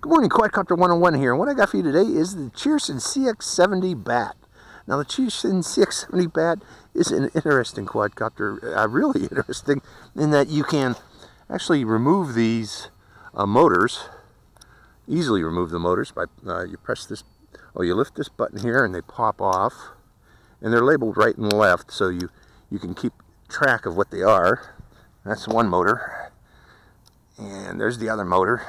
Good morning, Quadcopter 101 here, and what I got for you today is the Cheerson CX70 bat. Now the Cheerson CX70 bat is an interesting quadcopter, really interesting, in that you can actually remove these motors, easily remove the motors by, you press this, you lift this button here and they pop off, and they're labeled right and left so you can keep track of what they are. That's one motor, and there's the other motor.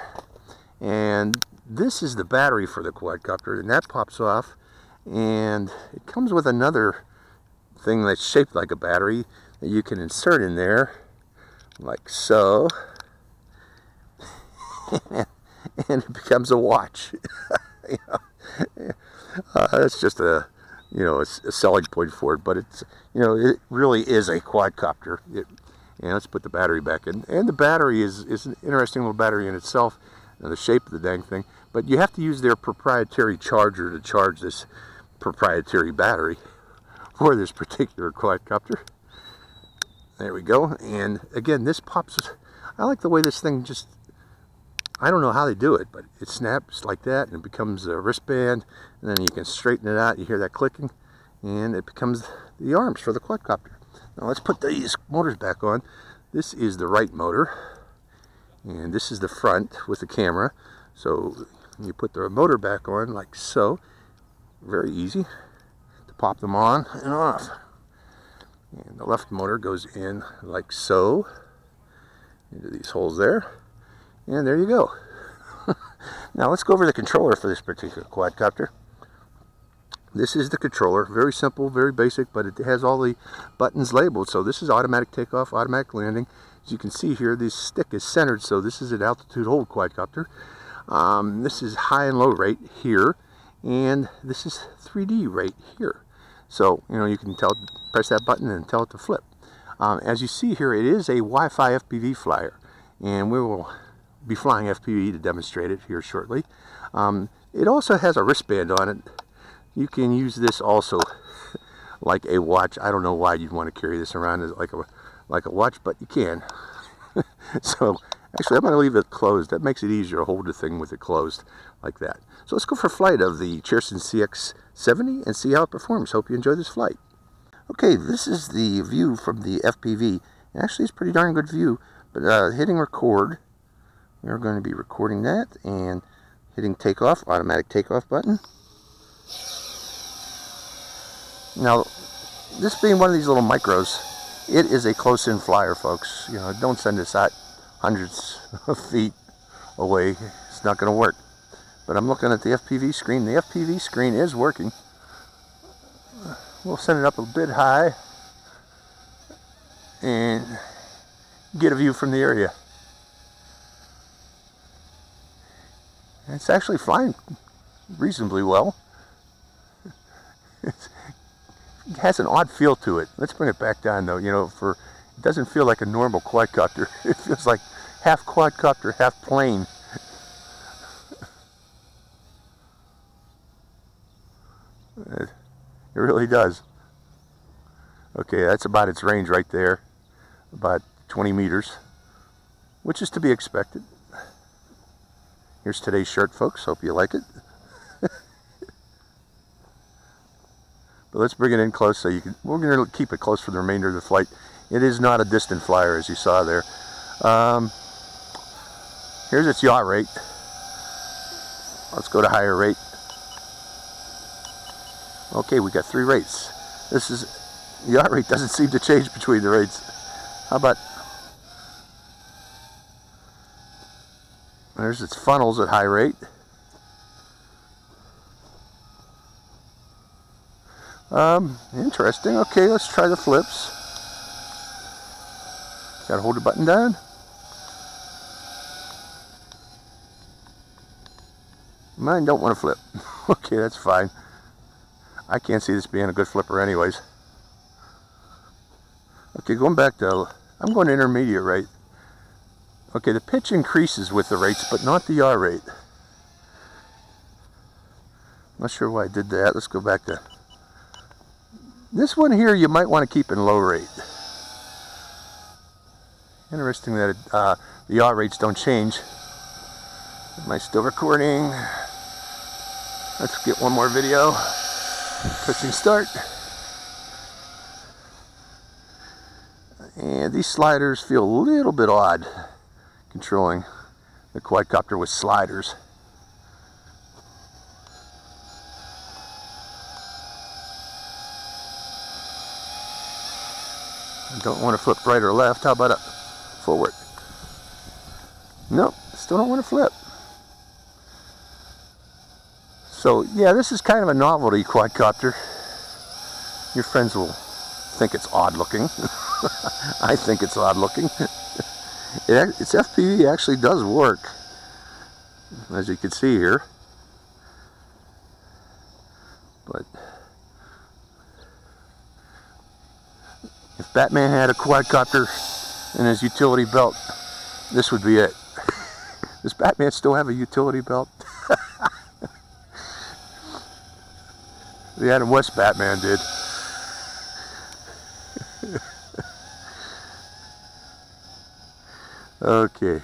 And this is the battery for the quadcopter, and that pops off, and it comes with another thing that's shaped like a battery that you can insert in there, like so, and it becomes a watch. That's just a selling point for it, but it's it really is a quadcopter. And let's put the battery back in, and the battery is an interesting little battery in itself. The shape of the dang thing, but you have to use their proprietary charger to charge this proprietary battery for this particular quadcopter. There we go. And again, this pops. I like the way this thing just, I don't know how they do it, but it snaps like that and it becomes a wristband, and then you can straighten it out. You hear that clicking, and it becomes the arms for the quadcopter. Now let's put these motors back on. This is the right motor, and this is the front with the camera. So you put the motor back on like so. Very easy to pop them on and off. And the left motor goes in like so into these holes there, and there you go. Now let's go over the controller for this particular quadcopter. This is the controller, very simple, very basic, but it has all the buttons labeled. So this is automatic takeoff, automatic landing. As you can see here, this stick is centered, so this is an altitude hold quadcopter. This is high and low rate here, and this is 3D rate here. So you can press that button and tell it to flip. As you see here, it is a Wi-Fi FPV flyer, and we will be flying FPV to demonstrate it here shortly. It also has a wristband on it. You can use this also like a watch. I don't know why you'd want to carry this around as like a watch, but you can. So actually I'm going to leave it closed. That makes it easier to hold the thing with it closed like that. So let's go for flight of the Cheerson CX70 and see how it performs. Hope you enjoy this flight. Okay, this is the view from the FPV. Actually it's a pretty darn good view, but hitting record, we're going to be recording that, and hitting takeoff, automatic takeoff button. Now, this being one of these little micros, it is a close-in flyer, folks. Don't send this out hundreds of feet away. It's not going to work. But I'm looking at the FPV screen. The FPV screen is working. We'll send it up a bit high and get a view from the area. It's actually flying reasonably well. It has an odd feel to it. Let's bring it back down though. It doesn't feel like a normal quadcopter. It feels like half quadcopter, half plane. It really does. Okay, that's about its range right there. About 20 meters, which is to be expected. Here's today's shirt, folks. Hope you like it. But let's bring it in close so you can. We're going to keep it close for the remainder of the flight. It is not a distant flyer, as you saw there. Here's its yaw rate. Let's go to higher rate. Okay, we got 3 rates. The yaw rate doesn't seem to change between the rates. How about? There's its funnels at high rate. Interesting. Okay, let's try the flips. Gotta hold the button down. Mine don't want to flip. Okay, that's fine. I can't see this being a good flipper anyways. Okay, going back to, I'm going to intermediate rate. Okay, the pitch increases with the rates, but not the yaw rate. Not sure why I did that. Let's go back to this one here. You might want to keep in low rate. Interesting that the yaw rates don't change Am I still recording? Let's get one more video. Pushing start. And these sliders feel a little bit odd controlling the quadcopter with sliders. I don't want to flip right or left. How about up? Forward? Nope, still don't want to flip. So yeah, this is kind of a novelty quadcopter. Your friends will think it's odd looking. I think it's odd looking. Its FPV actually does work, as you can see here. But if Batman had a quadcopter in his utility belt, this would be it. Does Batman still have a utility belt? The Adam West Batman did. Okay.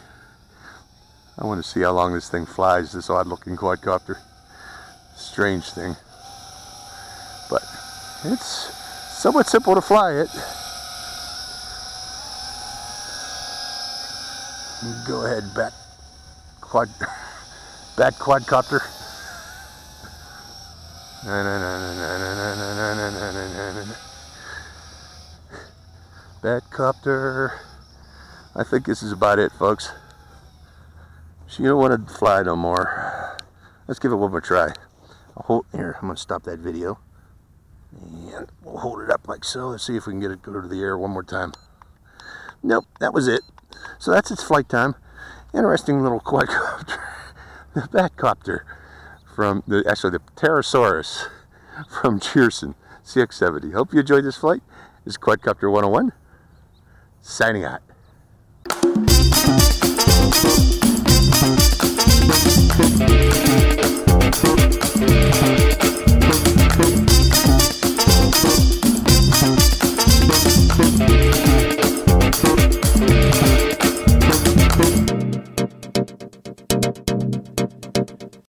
I want to see how long this thing flies, this odd looking quadcopter. Strange thing. But it's somewhat simple to fly it. Go ahead, bat quadcopter. Batcopter. I think this is about it, folks. She don't want to fly no more. Let's give it one more try. Here, I'm going to stop that video. And we'll hold it up like so. Let's see if we can get it go to the air one more time. Nope, that was it. So that's its flight time. Interesting little quadcopter. The Batcopter from the Pterosaurs from Cheerson, CX70. Hope you enjoyed this flight. This is Quadcopter 101. Signing out.